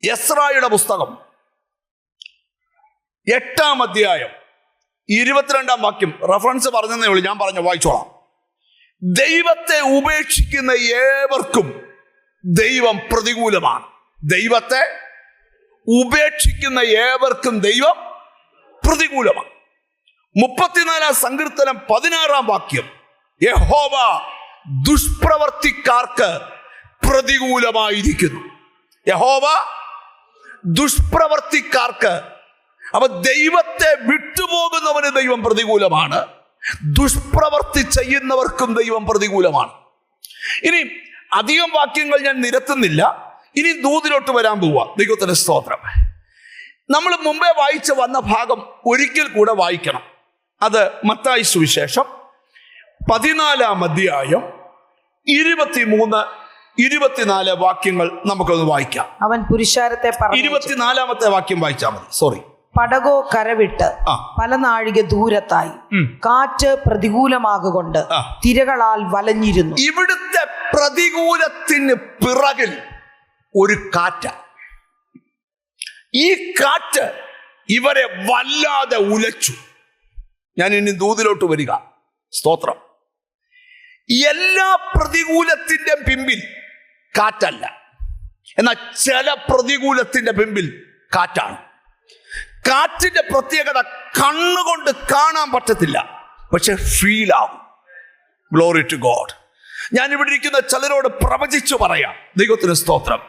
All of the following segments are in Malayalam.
എസ്രായുടെ പുസ്തകം 8-ാം അധ്യായം 22-ാം വാക്യം റെഫറൻസ് പറഞ്ഞതേ ഉള്ളൂ, ഞാൻ പറഞ്ഞു വായിച്ചോളാം. ദൈവത്തെ ഉപേക്ഷിക്കുന്ന ഏവർക്കും ദൈവം പ്രതികൂലമാണ്. ദൈവത്തെ ഉപേക്ഷിക്കുന്ന ഏവർക്കും ദൈവം പ്രതികൂലമാണ്. 34-ാം സങ്കീർത്തനം 16-ാം വാക്യം, യഹോവ ദുഷ്പ്രവർത്തിക്കാർക്ക് പ്രതികൂലമായിരിക്കുന്നു. യഹോവ ദുഷ്പ്രവർത്തിക്കാർക്ക്. അപ്പൊ ദൈവത്തെ വിട്ടുപോകുന്നവന് ദൈവം പ്രതികൂലമാണ്, ദുഷ്പ്രവർത്തി ചെയ്യുന്നവർക്കും ദൈവം പ്രതികൂലമാണ്. ഇനി അധികം വാക്യങ്ങൾ ഞാൻ നിരത്തുന്നില്ല, ഇനി ദൂതിലോട്ട് വരാൻ പോവാ. ദൈവത്തിന്റെ സ്തോത്രം. നമ്മൾ മുമ്പേ വായിച്ച് വന്ന ഭാഗം ഒരിക്കൽ കൂടെ വായിക്കണം. അത് മത്തായി സുവിശേഷം 14-ാം അധ്യായം 23-24 വാക്യങ്ങൾ നമുക്കൊന്ന് വായിക്കാം. അവൻ പുരുഷാരത്തെ 24-ാമത്തെ വാക്യം വായിച്ചാൽ മതി. സോറി. പടകോ കരവിട്ട് പല നാഴിക ദൂരത്തായി, കാറ്റ് പ്രതികൂലമാകൊണ്ട് തിരകളാൽ വലഞ്ഞിരുന്നു. ഇവിടുത്തെ പ്രതികൂലത്തിന് പിറകിൽ ഒരു കാറ്റ. ഈ കാറ്റ് ഇവരെ വല്ലാതെ ഉലച്ചു. ഞാൻ ഇനി ദൂതിലോട്ട് വരിക. സ്തോത്രം. എല്ലാ പ്രതികൂലത്തിന്റെ പിമ്പിൽ കാറ്റല്ല, എന്നാൽ ചില പ്രതികൂലത്തിന്റെ പിമ്പിൽ കാറ്റാണ്. കാറ്റിന്റെ പ്രത്യേകത കണ്ണുകൊണ്ട് കാണാൻ പറ്റത്തില്ല, പക്ഷെ ഫീൽ ആവും. Glory to God. ഞാൻ ഇവിടെ ഇരിക്കുന്ന ചിലരോട് പ്രവചിച്ചു പറയാം. ദൈവത്തിന് സ്തോത്രം.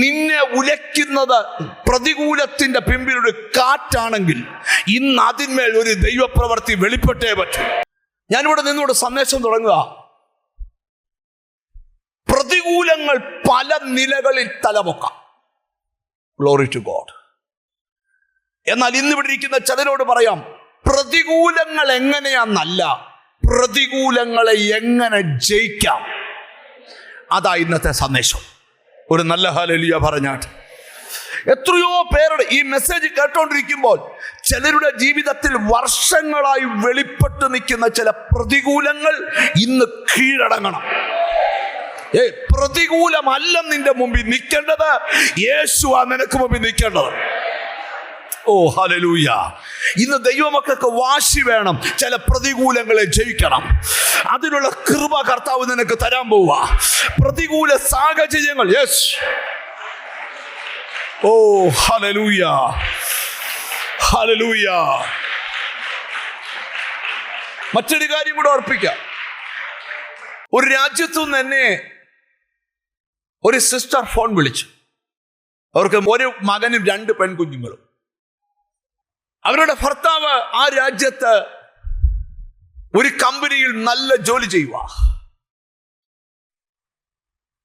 നിന്നെ ഉലയ്ക്കുന്നത് പ്രതികൂലത്തിന്റെ പിമ്പിലൊരു കാറ്റാണെങ്കിൽ ഇന്ന് അതിന്മേൽ ഒരു ദൈവപ്രവൃത്തി വെളിപ്പെട്ടേ പറ്റൂ. ഞാനിവിടെ നിന്നോട് സന്ദേശം തുടങ്ങുക. പ്രതികൂലങ്ങൾ പല നിലകളിൽ തലപൊക്കാം. Glory to God. എന്നാൽ ഇന്നിവിടെ ഇരിക്കുന്ന ചിലരോട് പറയാം, പ്രതികൂലങ്ങൾ എങ്ങനെയാന്നല്ല, പ്രതികൂലങ്ങളെ എങ്ങനെ ജയിക്കാം. അതാ ഇന്നത്തെ സന്ദേശം. ഒരു നല്ല ഹല്ലേലൂയ പറഞ്ഞാട്ട്. എത്രയോ പേരുടെ ഈ മെസ്സേജ് കേട്ടോണ്ടിരിക്കുമ്പോൾ ചിലരുടെ ജീവിതത്തിൽ വർഷങ്ങളായി വെളിപ്പെട്ട് നിൽക്കുന്ന ചില പ്രതികൂലങ്ങൾ ഇന്ന് കീഴടങ്ങണം. പ്രതികൂലമല്ല നിന്റെ മുമ്പിൽ നിൽക്കേണ്ടത്, യേശുവാ നിനക്ക് മുമ്പിൽ നിൽക്കേണ്ടത്. ഓ ഹല്ലേലൂയ. ഇന്ന് ദൈവമക്കൾക്ക് വാശി വേണം. ചില പ്രതികൂലങ്ങളെ ജയിക്കണം. അതിനുള്ള കൃപ കർത്താവ് നിനക്ക് തരാൻ പോവുക. പ്രതികൂല സാഹചര്യങ്ങൾ. യെസ്. ഓ ഹല്ലേലൂയ, ഹല്ലേലൂയ. മറ്റൊരു കാര്യം കൂടെ ഓർപ്പിക്കാം. ഒരു രാജ്യത്തു നിന്ന് എന്നെ ഒരു സിസ്റ്റർ ഫോൺ വിളിച്ചു. അവർക്ക് ഒരു മകനും 2 പെൺകുഞ്ഞുങ്ങളും. അവരുടെ ഭർത്താവ് ആ രാജ്യത്ത് ഒരു കമ്പനിയിൽ നല്ല ജോലി ചെയ്യുക.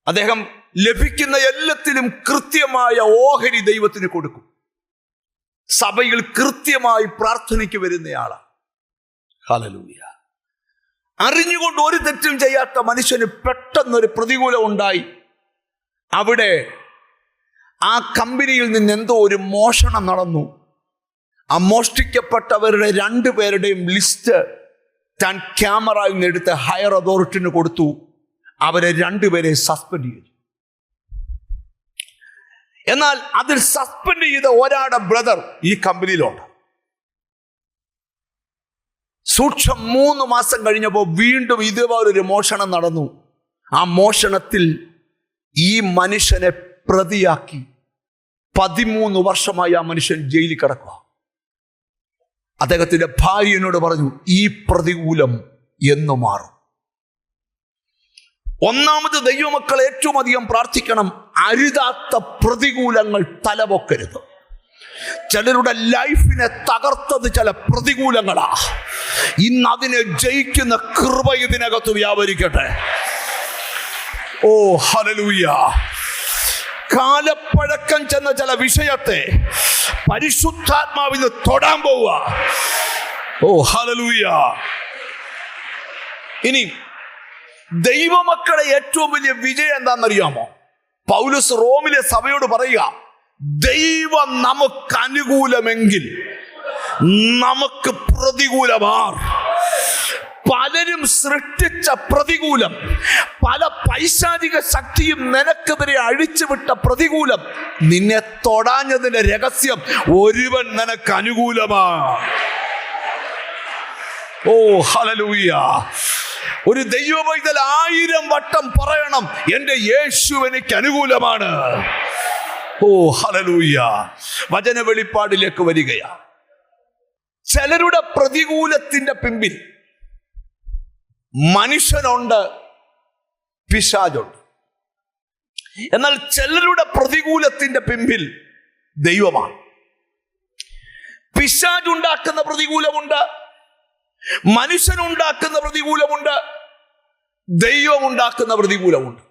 അദ്ദേഹം ലഭിക്കുന്ന എല്ലാത്തിലും കൃത്യമായ ഓഹരി ദൈവത്തിന് കൊടുക്കും. സഭയിൽ കൃത്യമായി പ്രാർത്ഥനയ്ക്ക് വരുന്നയാളാണ്. ഹല്ലേലൂയ. അറിഞ്ഞുകൊണ്ട് ഒരു തെറ്റും ചെയ്യാത്ത മനുഷ്യന് പെട്ടെന്നൊരു പ്രതികൂലം ഉണ്ടായി. അവിടെ ആ കമ്പനിയിൽ നിന്ന് എന്തോ ഒരു മോഷണം നടന്നു. ആ മോഷ്ടിക്കപ്പെട്ടവരുടെ 2 പേരുടെയും ലിസ്റ്റ് താൻ ക്യാമറയിൽ നിന്ന് എടുത്ത് ഹയർ അതോറിറ്റിന് കൊടുത്തു. അവരെ 2 പേരെ സസ്പെൻഡ് ചെയ്തു. എന്നാൽ അതിൽ സസ്പെൻഡ് ചെയ്ത ഒരാളുടെ ബ്രദർ ഈ കമ്പനിയിലുണ്ട്. സൂക്ഷം 3 മാസം കഴിഞ്ഞപ്പോൾ വീണ്ടും ഇതുപോലൊരു മോഷണം നടന്നു. ആ മോഷണത്തിൽ ഈ മനുഷ്യനെ പ്രതിയാക്കി 13 വർഷമായി ആ മനുഷ്യൻ ജയിലിൽ കിടക്കുക. അദ്ദേഹത്തിന്റെ ഭാര്യനോട് പറഞ്ഞു, ഈ പ്രതികൂലം എന്ന് മാറും. ഒന്നാമത് ദൈവമക്കൾ ഏറ്റവും അധികം പ്രാർത്ഥിക്കണം, അരുതാത്ത പ്രതികൂലങ്ങൾ തലപൊക്കരുത്. ചിലരുടെ ലൈഫിനെ തകർത്തത് ചില പ്രതികൂലങ്ങളാ. ഇന്ന് അതിനെ ജയിക്കുന്ന കൃപ ഇതിനകത്ത് വ്യാപരിക്കട്ടെ. ഓ ഹല്ലേലൂയ. കാലപ്പഴക്കം ചെന്ന ചില വിഷയത്തെ പരിശുദ്ധാത്മാവിന് തൊടാൻ പോവുക. ഓ ഹല്ലേലൂയ. ഇനി ദൈവമക്കളെ ഏറ്റവും വലിയ വിജയം എന്താണെന്നറിയാമോ? പൗലോസ് റോമിലെ സഭയോട് പറയുക, ദൈവം നമുക്ക് അനുകൂലമെങ്കിൽ നമുക്ക് പ്രതികൂലമാർ. പലരും സൃഷ്ടിച്ച പ്രതികൂലം, പല പൈശാചിക ശക്തിയും നിനക്കെതിരെ അഴിച്ചുവിട്ട പ്രതികൂലം നിന്നെ തൊടാഞ്ഞതിന്റെ രഹസ്യം ഒരുവൻ നിനക്ക് അനുകൂലമാ. ഓ ഹല്ലേലൂയ. ഒരു ദൈവമൈതൽ 1000 വട്ടം പറയണം, എൻ്റെ യേശു എനിക്ക് അനുകൂലമാണ്. ഓ ഹല്ലേലൂയ. വചന വെളിപ്പാടിലേക്ക് വരികയാ. ചിലരുടെ പ്രതികൂലത്തിന്റെ പിമ്പിൽ മനുഷ്യനുണ്ട്, പിശാചുണ്ട്. എന്നാൽ ചിലരുടെ പ്രതികൂലത്തിന്റെ പിമ്പിൽ ദൈവമാണ്. പിശാചുണ്ടാക്കുന്ന പ്രതികൂലമുണ്ട്, മനുഷ്യനുണ്ടാക്കുന്ന പ്രതികൂലമുണ്ട്, ദൈവം ഉണ്ടാക്കുന്ന പ്രതികൂലമുണ്ട്.